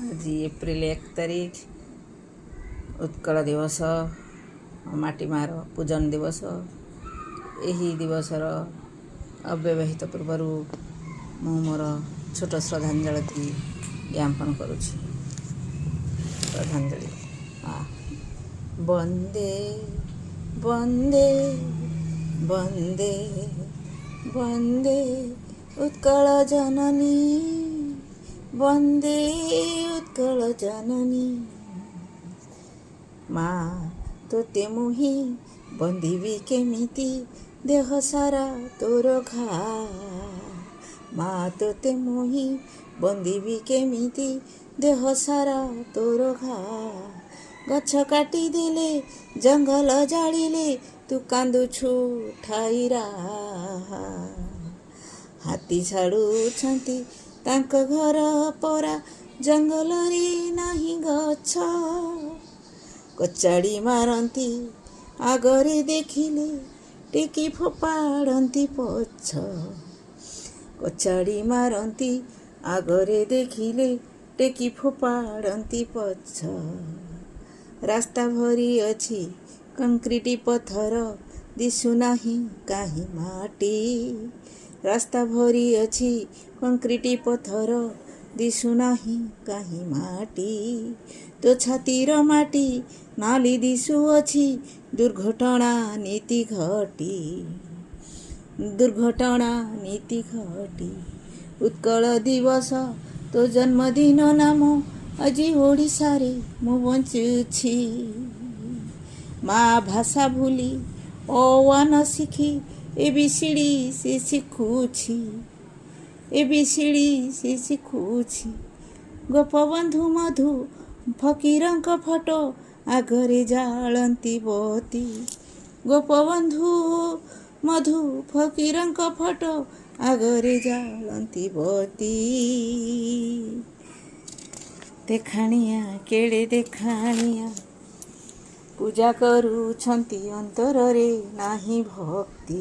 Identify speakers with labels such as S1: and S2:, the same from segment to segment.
S1: आज एप्रिल 1 तारिख उत्कल दिवस माटी मार पूजन दिवस। यही दिवसर अव्यवहित पूर्वर मु मोर छोट श्रद्धांजलि ज्ञापन करुछि। श्रद्धांजलि वंदे वंदे वंदे वंदे उत्कल जननी, वंदे उत्कल जननी। माँ तोते मुही बंदिबी केमिति देह सारा तोर घा। माँ तोते मुही बंदिबी केमिति देह सारा तोर घा। गछ काटी देले जंगल जालिले तू कांदुछु ठाईरा। हाथी छाड़ुछंती तांक घर परा जंगल रे नाही गछ। कचाड़ी मारती आगरे देखिले टेकी फोपाड़ती पछ। कचाड़ी मारती आगरे देखिले टेकी फोपाड़ती पछ। रास्ता भरी अछि कंक्रीट पत्थर दिशु नाही काहि माटी। रास्ता भरी अछि कंक्रीट पत्थर दिशु नाही काहि माटी। तो छातीर माटी नाली दिशु अछि दुर्घटना नीति घटी। दुर्घटना नीति घटी। उत्कल दिवस तो जन्मदिन नाम आज ओडिशा रे मु बंचुछि। माँ भाषा भूली ओ शिखी एबीसीडी से शिखुछि। एबीसीडी से शिखुछि। गोपबंधु मधु फकीरंक फोटो आगरे जालंती बती। गोपबंधु मधु फकीरंक फोटो आगरे जालंती बती। देखाणिया केड़े देखाणिया पूजा करुछंती अंतर रे नाही भक्ति।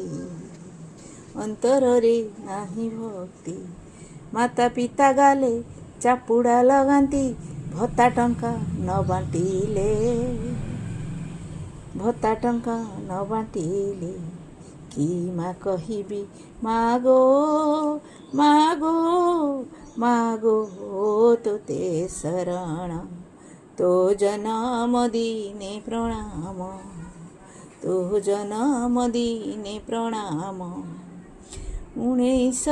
S1: अंतर रे नाही भक्ति। माता पिता गाले चापुड़ा लगांती भत्ता टंका न बांटिले। भत्ता टंका न बांटिले। कि माँ कहिबी मागो मागो मागो तोते शरण। तो जन्म दिने प्रणाम। तो जन्म दिने प्रणाम। 19